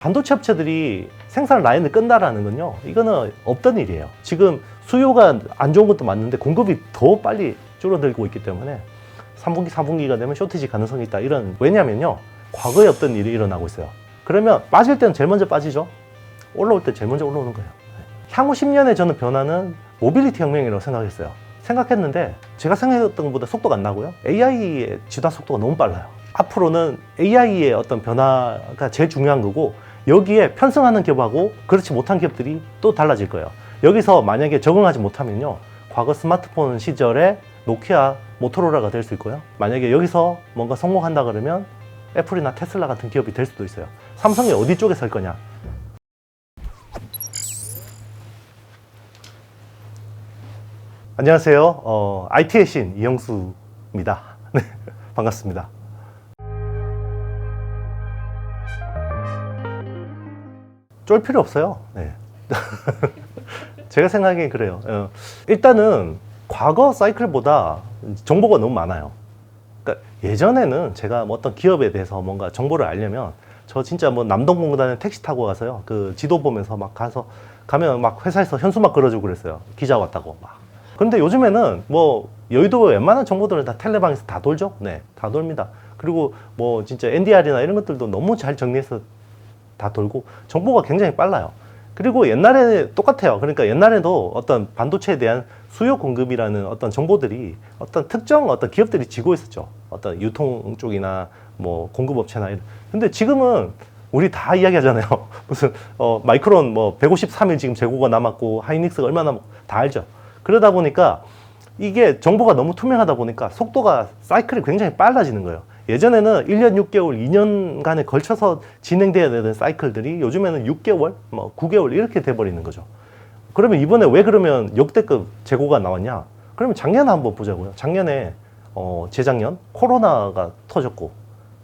반도체 업체들이 생산 라인을 끈다라는 건요, 이거는 없던 일이에요. 지금 수요가 안 좋은 것도 맞는데 공급이 더 빨리 줄어들고 있기 때문에 3분기, 4분기가 되면 쇼티지 가능성이 있다. 왜냐면요, 과거에 없던 일이 일어나고 있어요. 그러면 빠질 때는 제일 먼저 빠지죠. 올라올 때 제일 먼저 올라오는 거예요. 향후 10년의 저는 변화는 모빌리티 혁명이라고 생각했는데 제가 생각했던 것보다 속도가 안 나고요. AI의 진화 속도가 너무 빨라요. 앞으로는 AI의 어떤 변화가 제일 중요한 거고, 여기에 편승하는 기업하고 그렇지 못한 기업들이 또 달라질 거예요. 여기서 만약에 적응하지 못하면요, 과거 스마트폰 시절에 노키아, 모토로라가 될 수 있고요. 만약에 여기서 뭔가 성공한다 그러면 애플이나 테슬라 같은 기업이 될 수도 있어요. 삼성이 어디 쪽에 설 거냐? 안녕하세요. IT의 신 이영수입니다. 네, 반갑습니다. 쫄 필요 없어요. 네. 제가 생각하기엔 그래요. 일단은 과거 사이클보다 정보가 너무 많아요. 그러니까 예전에는 제가 뭐 어떤 기업에 대해서 뭔가 정보를 알려면 저 진짜 뭐 남동공단에 택시 타고 가서요, 그 지도 보면서 막 가면 막 회사에서 현수막 걸어주고 그랬어요. 기자 왔다고 막. 근데 요즘에는 뭐 여의도 웬만한 정보들은 다 텔레방에서 다 돌죠. 네, 다 돌립니다. 그리고 뭐 진짜 NDR이나 이런 것들도 너무 잘 정리해서 다 돌고 정보가 굉장히 빨라요. 그리고 옛날에 똑같아요. 그러니까 옛날에도 어떤 반도체에 대한 수요 공급이라는 어떤 정보들이 어떤 특정 어떤 기업들이 지고 있었죠. 어떤 유통 쪽이나 뭐 공급업체나 이런. 근데 지금은 우리 다 이야기하잖아요. 무슨 마이크론 뭐 153일 지금 재고가 남았고 하이닉스가 얼마나 다 알죠. 그러다 보니까 이게 정보가 너무 투명하다 보니까 속도가 사이클이 굉장히 빨라지는 거예요. 예전에는 1년 6개월, 2년간에 걸쳐서 진행돼야 되는 사이클들이 요즘에는 6개월, 뭐 9개월 이렇게 돼버리는 거죠. 그러면 이번에 왜 그러면 역대급 재고가 나왔냐? 그러면 작년에 한번 보자고요. 작년에 재작년 코로나가 터졌고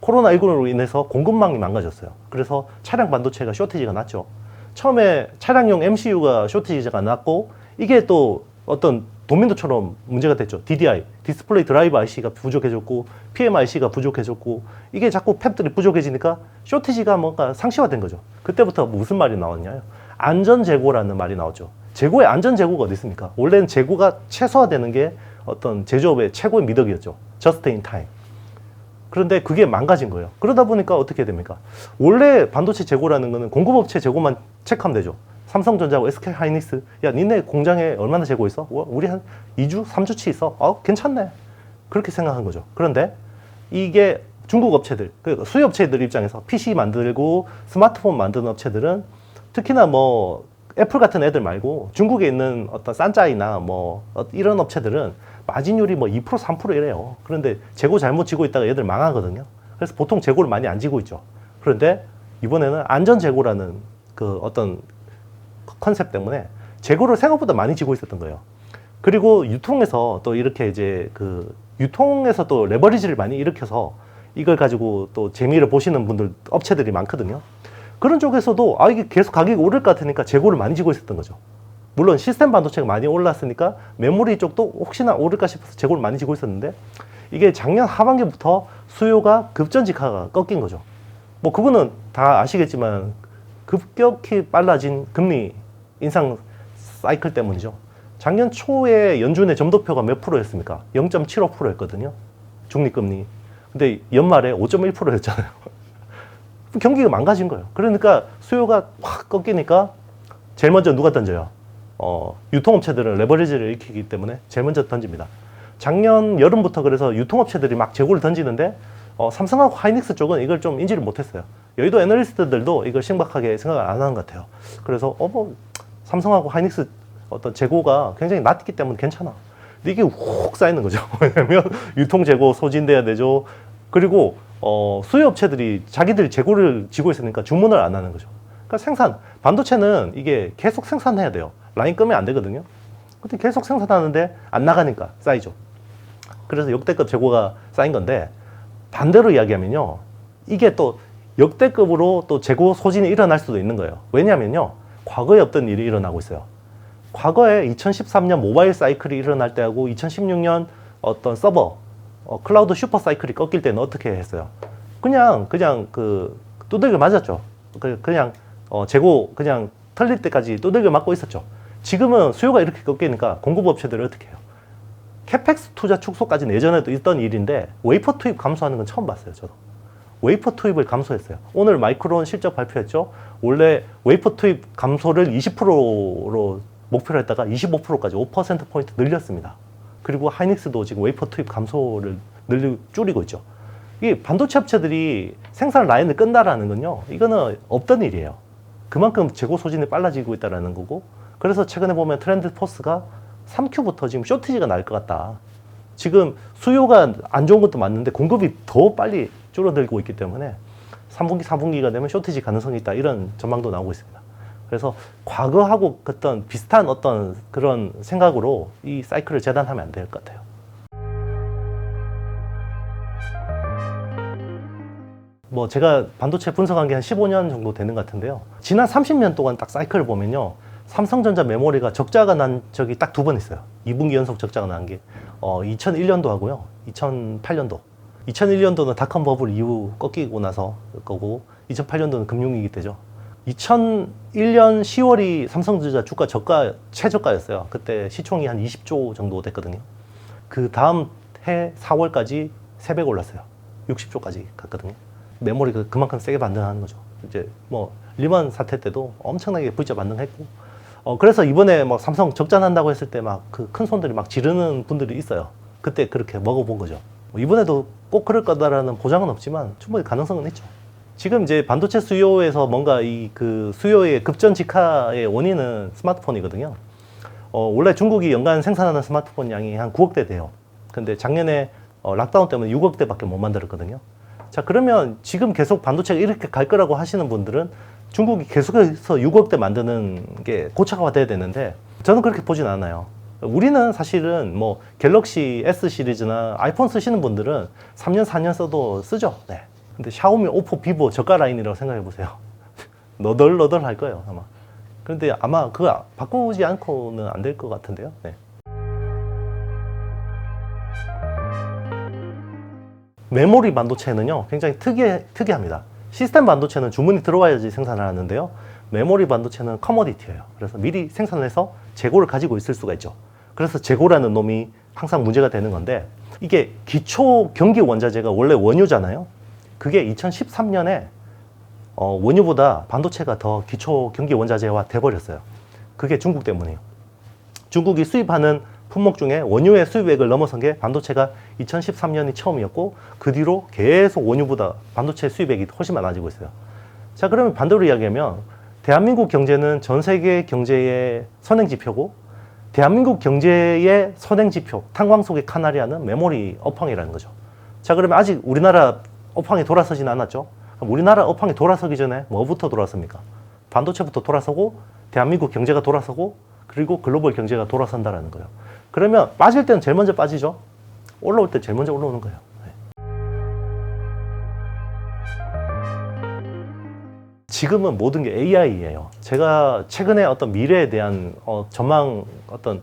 코로나19로 인해서 공급망이 망가졌어요. 그래서 차량 반도체가 쇼티지가 났죠. 처음에 차량용 MCU가 쇼티지가 났고 이게 또 어떤 도민도처럼 문제가 됐죠. DDI, 디스플레이 드라이브 IC가 부족해졌고 PMIC가 부족해졌고 이게 자꾸 팹들이 부족해지니까 쇼티지가 뭔가 상시화된 거죠. 그때부터 무슨 말이 나왔냐요? 안전재고라는 말이 나왔죠. 재고에 안전재고가 어디 있습니까? 원래는 재고가 최소화되는 게 어떤 제조업의 최고의 미덕이었죠. Just in time. 그런데 그게 망가진 거예요. 그러다 보니까 어떻게 됩니까? 원래 반도체 재고라는 거는 공급업체 재고만 체크하면 되죠. 삼성전자하고 SK 하이닉스, 야, 니네 공장에 얼마나 재고 있어? 우리 한 2주, 3주치 있어? 괜찮네. 그렇게 생각한 거죠. 그런데 이게 중국 업체들, 수요 업체들 입장에서 PC 만들고 스마트폰 만드는 업체들은 특히나 뭐 애플 같은 애들 말고 중국에 있는 어떤 산짜이나 뭐 이런 업체들은 마진율이 뭐 2%, 3% 이래요. 그런데 재고 잘못 지고 있다가 얘들 망하거든요. 그래서 보통 재고를 많이 안 지고 있죠. 그런데 이번에는 안전 재고라는 그 어떤 컨셉 때문에 재고를 생각보다 많이 지고 있었던 거예요. 그리고 유통에서 또 이렇게 이제 유통에서 또 레버리지를 많이 일으켜서 이걸 가지고 또 재미를 보시는 분들, 업체들이 많거든요. 그런 쪽에서도 이게 계속 가격이 오를 것 같으니까 재고를 많이 지고 있었던 거죠. 물론 시스템 반도체가 많이 올랐으니까 메모리 쪽도 혹시나 오를까 싶어서 재고를 많이 지고 있었는데 이게 작년 하반기부터 수요가 급전직하가 꺾인 거죠. 뭐 그거는 다 아시겠지만 급격히 빨라진 금리 인상 사이클 때문이죠. 작년 초에 연준의 점도표가 몇 프로였습니까? 0.75%였거든요. 중립금리. 근데 연말에 5.1%였잖아요. 경기가 망가진 거예요. 그러니까 수요가 확 꺾이니까 제일 먼저 누가 던져요? 유통업체들은 레버리지를 일으키기 때문에 제일 먼저 던집니다. 작년 여름부터 그래서 유통업체들이 막 재고를 던지는데 삼성하고 하이닉스 쪽은 이걸 좀 인지를 못했어요. 여의도 애널리스트들도 이걸 심각하게 생각을 안 하는 것 같아요. 그래서 뭐 삼성하고 하이닉스 어떤 재고가 굉장히 낮기 때문에 괜찮아. 근데 이게 훅 쌓이는 거죠. 왜냐면 유통 재고 소진돼야 되죠. 그리고 수요 업체들이 자기들이 재고를 지고 있으니까 주문을 안 하는 거죠. 그러니까 반도체는 이게 계속 생산해야 돼요. 라인 끄면 안 되거든요. 근데 계속 생산하는데 안 나가니까 쌓이죠. 그래서 역대급 재고가 쌓인 건데, 반대로 이야기하면요, 이게 또 역대급으로 또 재고 소진이 일어날 수도 있는 거예요. 왜냐면요, 과거에 없던 일이 일어나고 있어요. 과거에 2013년 모바일 사이클이 일어날 때하고 2016년 어떤 서버, 클라우드 슈퍼 사이클이 꺾일 때는 어떻게 했어요? 그냥 두들겨 맞았죠. 그냥 재고 그냥 털릴 때까지 두들겨 맞고 있었죠. 지금은 수요가 이렇게 꺾이니까 공급업체들이 어떻게 해요? 캐펙스 투자 축소까지는 예전에도 있던 일인데 웨이퍼 투입 감소하는 건 처음 봤어요. 저도 웨이퍼 투입을 감소했어요. 오늘 마이크론 실적 발표했죠. 원래 웨이퍼 투입 감소를 20%로 목표로 했다가 25%까지 5%포인트 늘렸습니다. 그리고 하이닉스도 지금 웨이퍼 투입 감소를 줄이고 있죠. 이 반도체 업체들이 생산 라인을 끈다라는 건요, 이거는 없던 일이에요. 그만큼 재고 소진이 빨라지고 있다는 거고, 그래서 최근에 보면 트렌드 포스가 3Q부터 지금 쇼티지가 날 것 같다. 지금 수요가 안 좋은 것도 맞는데 공급이 더 빨리 줄어들고 있기 때문에 3분기, 4분기가 되면 쇼티지 가능성이 있다. 이런 전망도 나오고 있습니다. 그래서 과거하고 어떤 비슷한 어떤 그런 생각으로 이 사이클을 재단하면 안 될 것 같아요. 뭐 제가 반도체 분석한 게 한 15년 정도 되는 것 같은데요. 지난 30년 동안 딱 사이클을 보면요. 삼성전자 메모리가 적자가 난 적이 딱 2번 있어요. 2분기 연속 적자가 난 게 2001년도 하고요. 2008년도. 2001년도는 닷컴 버블 이후 꺾이고 나서 거고 2008년도는 금융위기 때죠. 2001년 10월이 삼성전자 주가 최저가였어요. 그때 시총이 한 20조 정도 됐거든요. 그 다음 해 4월까지 3배 올랐어요. 60조까지 갔거든요. 메모리가 그만큼 세게 반등하는 거죠. 이제 뭐 리먼 사태 때도 엄청나게 V자 반등했고, 그래서 이번에 뭐 삼성 적자 난다고 했을 때 막 그 큰 손들이 막 지르는 분들이 있어요. 그때 그렇게 먹어본 거죠. 이번에도 꼭 그럴 거다라는 보장은 없지만 충분히 가능성은 있죠. 지금 이제 반도체 수요에서 뭔가 이 그 수요의 급전직하의 원인은 스마트폰이거든요. 원래 중국이 연간 생산하는 스마트폰 양이 한 9억 대 돼요. 근데 작년에 락다운 때문에 6억 대밖에 못 만들었거든요. 자, 그러면 지금 계속 반도체가 이렇게 갈 거라고 하시는 분들은 중국이 계속해서 6억 대 만드는 게 고착화돼야 되는데 저는 그렇게 보진 않아요. 우리는 사실은 뭐 갤럭시 S 시리즈나 아이폰 쓰시는 분들은 3년, 4년 써도 쓰죠. 네. 근데 샤오미, 오포, 비보 저가 라인이라고 생각해 보세요. 너덜너덜 할 거예요, 아마. 그런데 아마 그거 바꾸지 않고는 안 될 것 같은데요. 네. 메모리 반도체는요, 굉장히 특이합니다. 시스템 반도체는 주문이 들어와야지 생산을 하는데요. 메모리 반도체는 커머디티예요. 그래서 미리 생산해서 재고를 가지고 있을 수가 있죠. 그래서 재고라는 놈이 항상 문제가 되는 건데, 이게 기초 경기 원자재가 원래 원유잖아요. 그게 2013년에 원유보다 반도체가 더 기초 경기 원자재화 돼버렸어요. 그게 중국 때문이에요. 중국이 수입하는 품목 중에 원유의 수입액을 넘어선 게 반도체가 2013년이 처음이었고, 그 뒤로 계속 원유보다 반도체 수입액이 훨씬 많아지고 있어요. 자, 그러면 반대로 이야기하면 대한민국 경제는 전 세계 경제의 선행지표고, 대한민국 경제의 선행지표, 탄광 속의 카나리아는 메모리 업황이라는 거죠. 자, 그러면 아직 우리나라 업황이 돌아서진 않았죠. 그럼 우리나라 업황이 돌아서기 전에 뭐부터 돌아섭니까? 반도체부터 돌아서고, 대한민국 경제가 돌아서고, 그리고 글로벌 경제가 돌아선다라는 거예요. 그러면 빠질 때는 제일 먼저 빠지죠. 올라올 때 제일 먼저 올라오는 거예요. 네. 지금은 모든 게 AI예요. 제가 최근에 어떤 미래에 대한 전망, 어떤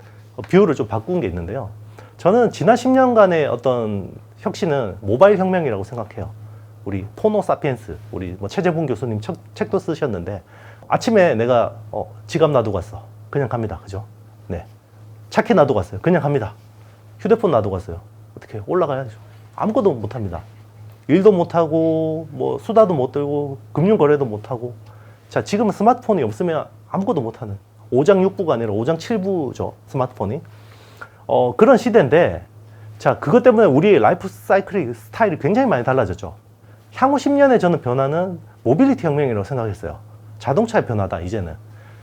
뷰를 좀 바꾼 게 있는데요. 저는 지난 10년간의 어떤 혁신은 모바일 혁명이라고 생각해요. 우리 포노 사피엔스, 우리 뭐 최재봉 교수님 책도 쓰셨는데, 아침에 내가 지갑 놔두고 갔어. 그냥 갑니다. 그죠? 네. 차키 놔두고 갔어요. 그냥 갑니다. 휴대폰 놔두고 갔어요. 어떻게 올라가야죠. 아무것도 못합니다. 일도 못하고, 뭐 수다도 못 들고, 금융거래도 못하고. 자, 지금은 스마트폰이 없으면 아무것도 못하는 5장 6부가 아니라 5장 7부죠. 스마트폰이. 그런 시대인데, 자, 그것 때문에 우리의 라이프 사이클이, 스타일이 굉장히 많이 달라졌죠. 향후 10년의 저는 변화는 모빌리티 혁명이라고 생각했어요. 자동차의 변화다, 이제는.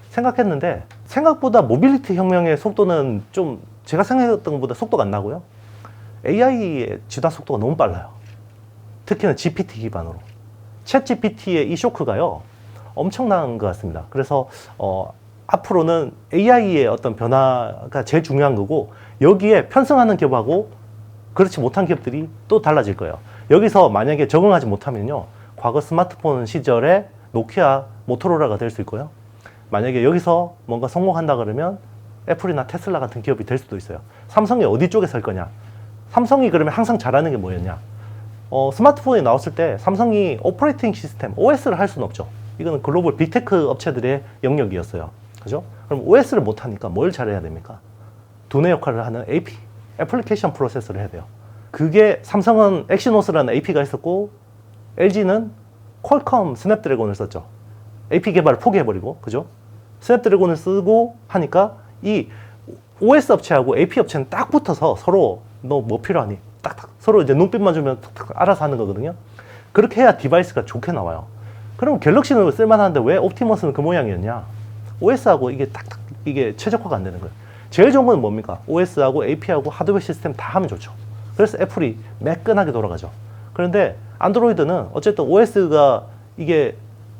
생각했는데, 생각보다 모빌리티 혁명의 속도는 좀 제가 생각했던 것보다 속도가 안 나고요. AI의 진화 속도가 너무 빨라요. 특히나 GPT 기반으로. 챗 GPT의 이 쇼크가요, 엄청난 것 같습니다. 그래서 앞으로는 AI의 어떤 변화가 제일 중요한 거고, 여기에 편승하는 기업하고 그렇지 못한 기업들이 또 달라질 거예요. 여기서 만약에 적응하지 못하면요, 과거 스마트폰 시절에 노키아, 모토로라가 될 수 있고요. 만약에 여기서 뭔가 성공한다 그러면 애플이나 테슬라 같은 기업이 될 수도 있어요. 삼성이 어디 쪽에 설 거냐? 삼성이 그러면 항상 잘하는 게 뭐였냐? 스마트폰이 나왔을 때 삼성이 오퍼레이팅 시스템, OS를 할 수는 없죠. 이거는 글로벌 빅테크 업체들의 영역이었어요. 그죠? 그럼 OS를 못하니까 뭘 잘해야 됩니까? 두뇌 역할을 하는 AP, 애플리케이션 프로세서를 해야 돼요. 그게 삼성은 엑시노스라는 AP가 있었고 LG는 퀄컴 스냅드래곤을 썼죠. AP 개발을 포기해버리고, 그죠? 스냅드래곤을 쓰고 하니까 이 OS 업체하고 AP 업체는 딱 붙어서 서로 너 뭐 필요하니? 딱딱 서로 이제 눈빛만 주면 탁탁 알아서 하는 거거든요. 그렇게 해야 디바이스가 좋게 나와요. 그럼 갤럭시는 쓸만한데 왜 옵티머스는 그 모양이었냐? OS하고 이게 딱딱 이게 최적화가 안 되는 거예요. 제일 좋은 건 뭡니까? OS하고 AP하고 하드웨어 시스템 다 하면 좋죠. 그래서 애플이 매끈하게 돌아가죠. 그런데 안드로이드는 어쨌든 OS가 이게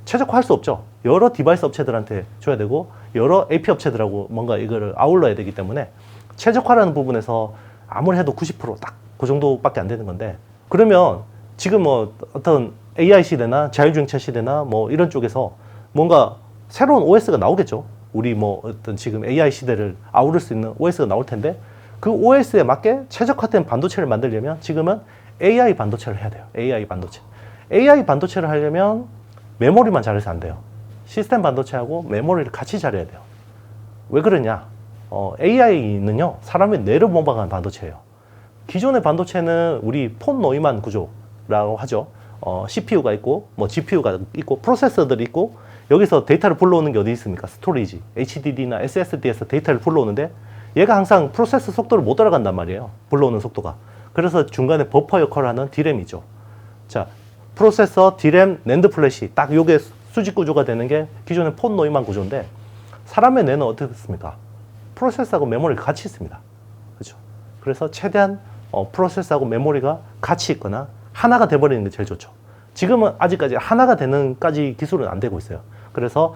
최적화할 수 없죠. 여러 디바이스 업체들한테 줘야 되고 여러 AP 업체들하고 뭔가 이거를 아울러야 되기 때문에 최적화라는 부분에서 아무리 해도 90%딱 그 정도밖에 안 되는 건데, 그러면 지금 뭐 어떤 AI 시대나 자율주행차 시대나 뭐 이런 쪽에서 뭔가 새로운 OS가 나오겠죠. 우리 뭐 어떤 지금 AI 시대를 아우를 수 있는 OS가 나올 텐데 그 OS에 맞게 최적화된 반도체를 만들려면 지금은 AI 반도체를 해야 돼요. AI 반도체. AI 반도체를 하려면 메모리만 잘해서 안 돼요. 시스템 반도체하고 메모리를 같이 잘해야 돼요. 왜 그러냐? AI는요, 사람의 뇌를 모방하는 반도체예요. 기존의 반도체는 우리 폰 노이만 구조라고 하죠. CPU가 있고, 뭐 GPU가 있고, 프로세서들이 있고, 여기서 데이터를 불러오는 게 어디 있습니까? 스토리지, HDD나 SSD에서 데이터를 불러오는데, 얘가 항상 프로세서 속도를 못 따라간단 말이에요. 불러오는 속도가. 그래서 중간에 버퍼 역할을 하는 D램이죠. 자, 프로세서, D램, 낸드 플래시, 딱 요게 수직 구조가 되는 게 기존의 폰 노이만 구조인데, 사람의 뇌는 어떻습니까? 프로세서하고 메모리가 같이 있습니다. 그렇죠? 그래서 최대한 프로세서하고 메모리가 같이 있거나 하나가 돼버리는 게 제일 좋죠. 지금은 아직까지 하나가 되는까지 기술은 안 되고 있어요. 그래서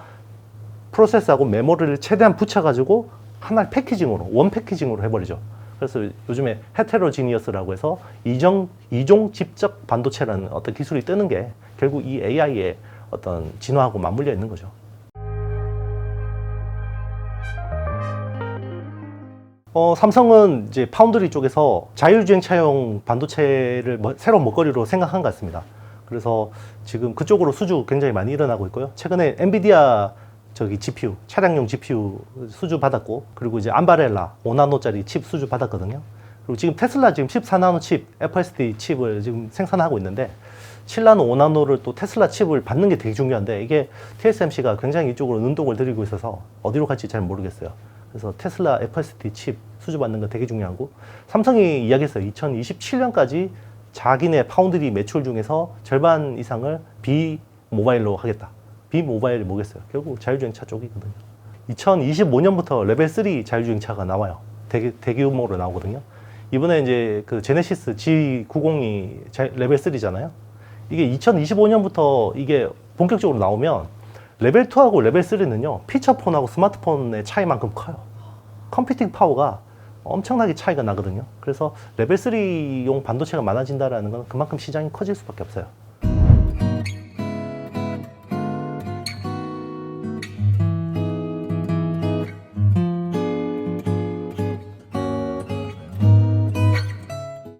프로세서하고 메모리를 최대한 붙여가지고 하나의 패키징으로, 원 패키징으로 해버리죠. 그래서 요즘에 헤테로지니어스라고 해서 이종 집적 반도체라는 어떤 기술이 뜨는 게 결국 이 AI의 어떤 진화하고 맞물려 있는 거죠. 삼성은 이제 파운드리 쪽에서 자율주행차용 반도체를 새로운 먹거리로 생각한 것 같습니다. 그래서 지금 그쪽으로 수주 굉장히 많이 일어나고 있고요. 최근에 엔비디아 GPU, 차량용 GPU 수주 받았고, 그리고 이제 암바렐라 5나노짜리 칩 수주 받았거든요. 그리고 지금 테슬라 지금 14나노 칩, FSD 칩을 지금 생산하고 있는데, 7나노, 5나노를 또 테슬라 칩을 받는 게 되게 중요한데, 이게 TSMC가 굉장히 이쪽으로 눈독을 들이고 있어서 어디로 갈지 잘 모르겠어요. 그래서 테슬라 FSD 칩 수주받는 거 되게 중요하고, 삼성이 이야기했어요. 2027년까지 자기네 파운드리 매출 중에서 절반 이상을 비모바일로 하겠다. 비모바일이 뭐겠어요? 결국 자율주행차 쪽이거든요. 2025년부터 레벨 3 자율주행차가 나와요. 대규모로 나오거든요. 이번에 이제 그 제네시스 G90이 레벨 3잖아요. 이게 2025년부터 이게 본격적으로 나오면 레벨 2하고 레벨 3는요, 피처폰하고 스마트폰의 차이만큼 커요. 컴퓨팅 파워가 엄청나게 차이가 나거든요. 그래서 레벨 3용 반도체가 많아진다는 건 그만큼 시장이 커질 수밖에 없어요.